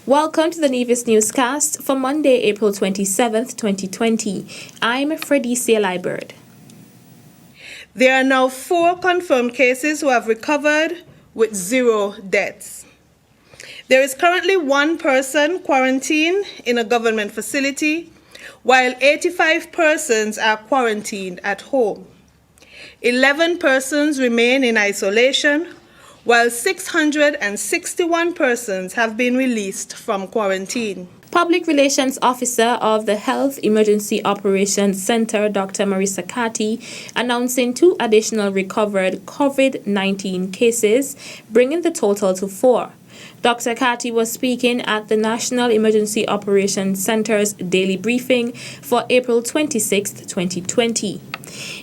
Welcome to the Nevis Newscast for Monday, April 27th, 2020. I'm Fredicia Liebert. There are now 4 confirmed cases who have recovered with 0 deaths. There is currently 1 person quarantined in a government facility, while 85 persons are quarantined at home. 11 persons remain in isolation, while 661 persons have been released from quarantine. Public Relations Officer of the Health Emergency Operations Center, Dr. Marisa Kati, announcing 2 additional recovered COVID-19 cases, bringing the total to 4. Dr. Kati was speaking at the National Emergency Operations Center's daily briefing for April 26, 2020.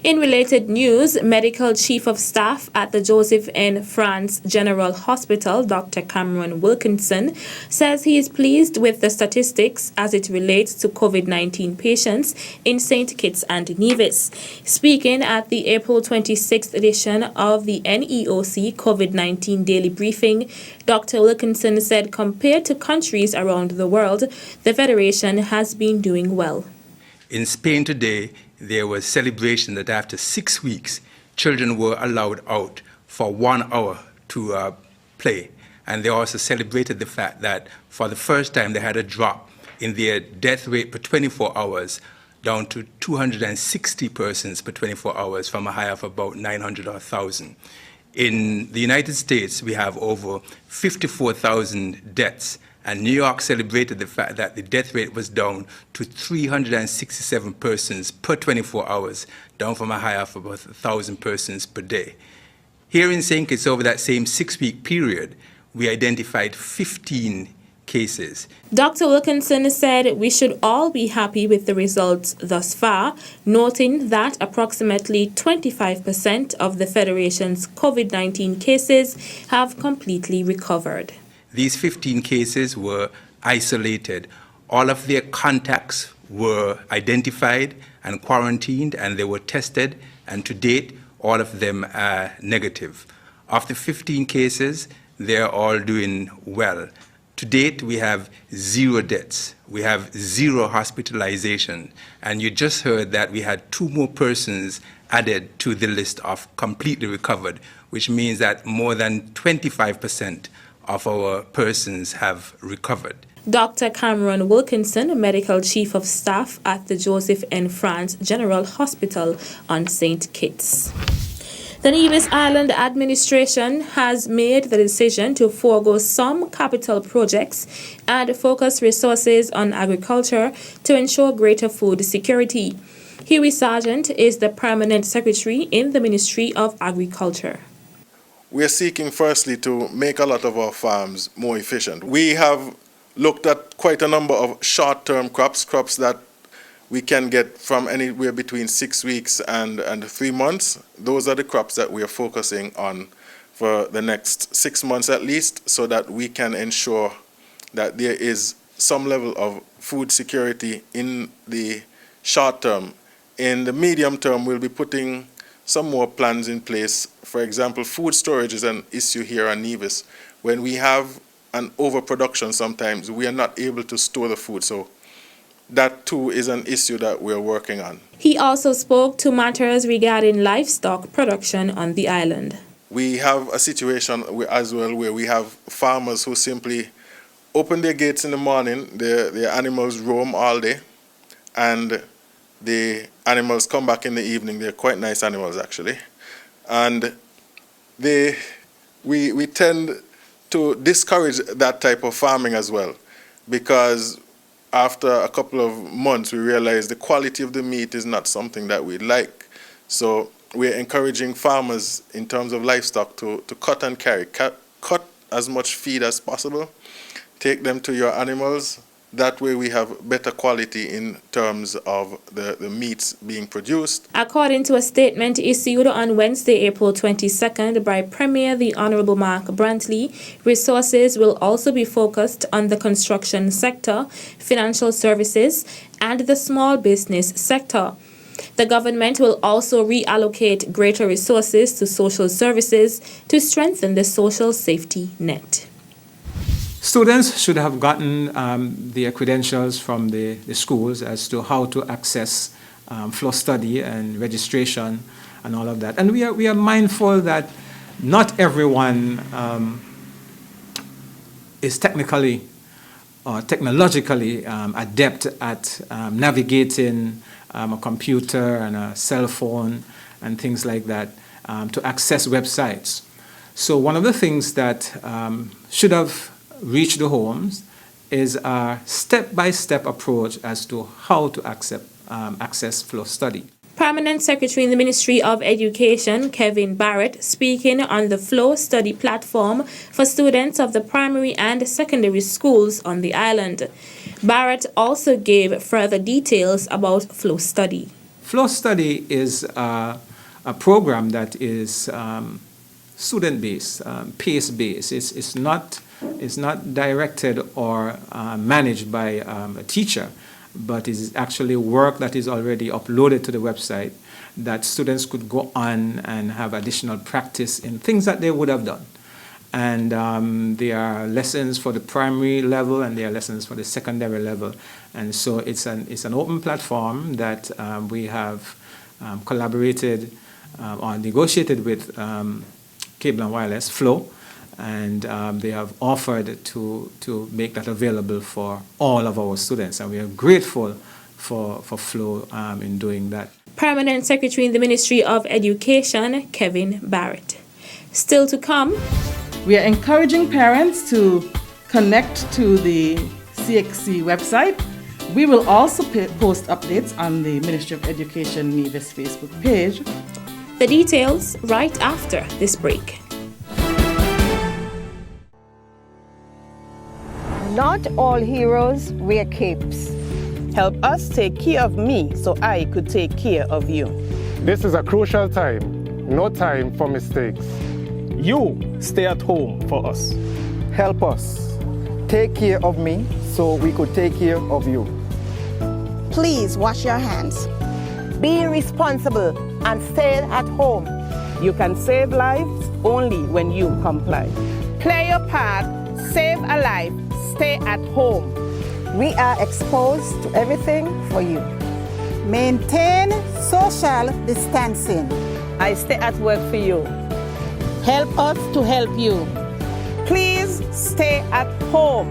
In related news, Medical Chief of Staff at the Joseph N. France General Hospital, Dr. Cameron Wilkinson, says he is pleased with the statistics as it relates to COVID-19 patients in St. Kitts and Nevis. Speaking at the April 26th edition of the NEOC COVID-19 daily briefing, Dr. Wilkinson said compared to countries around the world, the Federation has been doing well. In Spain today, there was celebration that after 6 weeks, children were allowed out for 1 hour to play. And they also celebrated the fact that for the first time they had a drop in their death rate per 24 hours down to 260 persons per 24 hours from a high of about 900 or 1,000. In the United States, we have over 54,000 deaths. And New York celebrated the fact that the death rate was down to 367 persons per 24 hours, down from a high of about 1,000 persons per day. Here in St. Kitts, over that same 6-week period, we identified 15 cases. Dr. Wilkinson said we should all be happy with the results thus far, noting that approximately 25% of the Federation's COVID-19 cases have completely recovered. These 15 cases were isolated. All of their contacts were identified and quarantined, and they were tested, and to date, all of them are negative. Of the 15 cases, they're all doing well. To date, we have 0 deaths. We have 0 hospitalization. And you just heard that we had 2 more persons added to the list of completely recovered, which means that more than 25% of our persons have recovered. Dr. Cameron Wilkinson, Medical Chief of Staff at the Joseph N. France General Hospital on St. Kitts. The Nevis Island Administration has made the decision to forego some capital projects and focus resources on agriculture to ensure greater food security. Huey Sargent is the Permanent Secretary in the Ministry of Agriculture. We are seeking firstly to make a lot of our farms more efficient. We have looked at quite a number of short-term crops that we can get from anywhere between 6 weeks and 3 months. Those are the crops that we are focusing on for the next 6 months at least, so that we can ensure that there is some level of food security in the short term. In the medium term, we'll be putting some more plans in place. For example, food storage is an issue here on Nevis. When we have an overproduction, sometimes we are not able to store the food. So that too is an issue that we are working on. He also spoke to matters regarding livestock production on the island. We have a situation as well where we have farmers who simply open their gates in the morning, their animals roam all day, and the animals come back in the evening. They're quite nice animals, actually. And we tend to discourage that type of farming as well, because after a couple of months, we realize the quality of the meat is not something that we like. So we're encouraging farmers in terms of livestock to cut and carry. Cut as much feed as possible. Take them to your animals. That way we have better quality in terms of the meats being produced. According to a statement issued on Wednesday, April 22nd by Premier the Honorable Mark Brantley, resources will also be focused on the construction sector, financial services, and the small business sector. The government will also reallocate greater resources to social services to strengthen the social safety net. Students should have gotten their credentials from the schools as to how to access flow study and registration and all of that. And we are mindful that not everyone is technically or technologically adept at navigating a computer and a cell phone and things like that to access websites. So one of the things that should have reached the homes is a step-by-step approach as to how to access flow study. Permanent Secretary in the Ministry of Education, Kevin Barrett, speaking on the Flow Study platform for students of the primary and secondary schools on the island. Barrett also gave further details about Flow Study. Flow Study is a program that is student-based, pace-based. It's not directed or managed by a teacher, but is actually work that is already uploaded to the website that students could go on and have additional practice in things that they would have done. And there are lessons for the primary level and there are lessons for the secondary level. And so it's an open platform that we have collaborated or negotiated with Cable and Wireless, Flow, and they have offered to make that available for all of our students, and we are grateful for Flow in doing that. Permanent Secretary in the Ministry of Education, Kevin Barrett. Still to come, we are encouraging parents to connect to the CXC website. We will also post updates on the Ministry of Education Nevis Facebook page. the details right after this break. Not all heroes wear capes. Help us take care of me so I could take care of you. This is a crucial time, no time for mistakes. You stay at home for us. Help us. Take care of me so we could take care of you. Please wash your hands. Be responsible and stay at home. You can save lives only when you comply. Play your part, save a life, stay at home. We are exposed to everything for you. Maintain social distancing. I stay at work for you. Help us to help you. Please stay at home.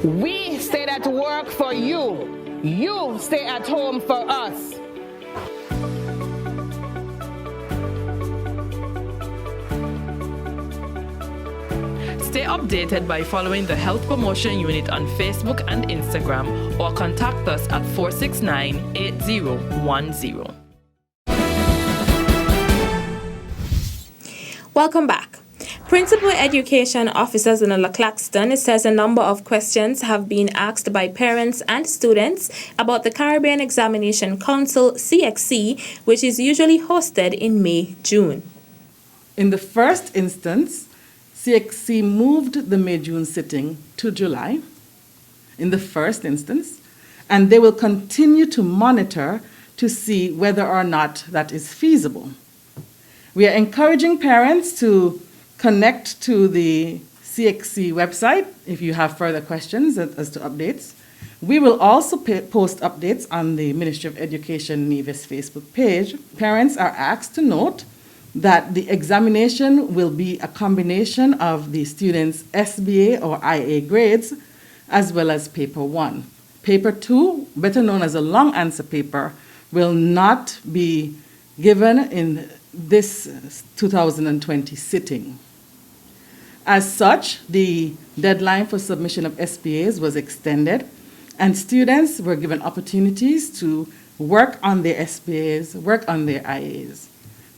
We stay at work for you. You stay at home for us. Stay updated by following the Health Promotion Unit on Facebook and Instagram or contact us at 469-8010. Welcome back. Principal Education Officer Zanola Claxton says a number of questions have been asked by parents and students about the Caribbean Examination Council, CXC, which is usually hosted in May-June. In the first instance, CXC moved the May-June sitting to July, in the first instance, and they will continue to monitor to see whether or not that is feasible. We are encouraging parents to connect to the CXC website if you have further questions as to updates. We will also post updates on the Ministry of Education Nevis Facebook page. Parents are asked to note that the examination will be a combination of the students' SBA or IA grades as well as paper 1. Paper 2, better known as a long answer paper, will not be given in this 2020 sitting. As such, the deadline for submission of SBAs was extended, and students were given opportunities to work on their SBAs, work on their IAs.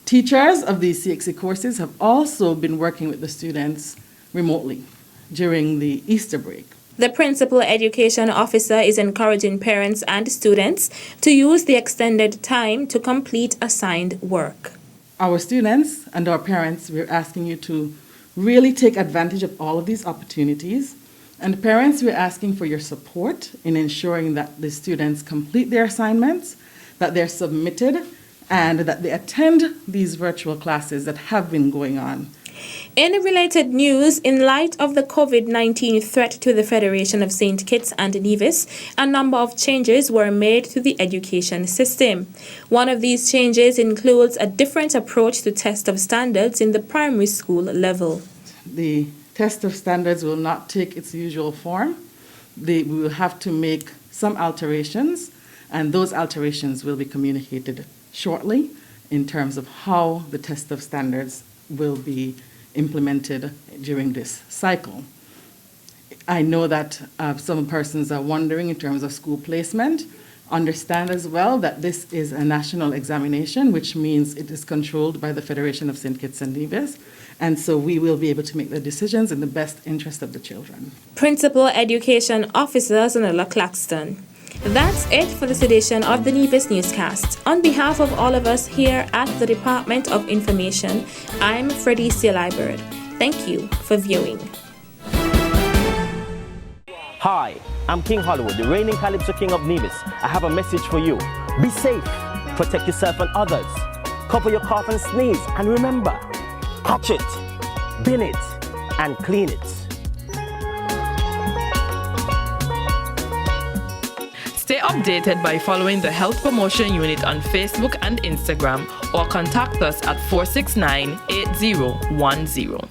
Teachers of these CXC courses have also been working with the students remotely during the Easter break. The Principal Education Officer is encouraging parents and students to use the extended time to complete assigned work. Our students and our parents, we're asking you to really take advantage of all of these opportunities. And parents, we're asking for your support in ensuring that the students complete their assignments, that they're submitted, and that they attend these virtual classes that have been going on. In related news, in light of the COVID-19 threat to the Federation of St. Kitts and Nevis, a number of changes were made to the education system. One of these changes includes a different approach to test of standards in the primary school level. The test of standards will not take its usual form. We will have to make some alterations, and those alterations will be communicated shortly in terms of how the test of standards will be implemented during this cycle. I know that some persons are wondering in terms of school placement. Understand as well that this is a national examination, which means it is controlled by the Federation of St. Kitts and Nevis, and so we will be able to make the decisions in the best interest of the children. Principal Education Officer Zanella Claxton. That's it for this edition of the Nevis Newscast. On behalf of all of us here at the Department of Information, I'm Freddie Sealibird. Thank you for viewing. Hi, I'm King Hollywood, the reigning Calypso King of Nevis. I have a message for you. Be safe, protect yourself and others. Cover your cough and sneeze, and remember, touch it, bin it, and clean it. Stay updated by following the Health Promotion Unit on Facebook and Instagram, or contact us at 469-8010.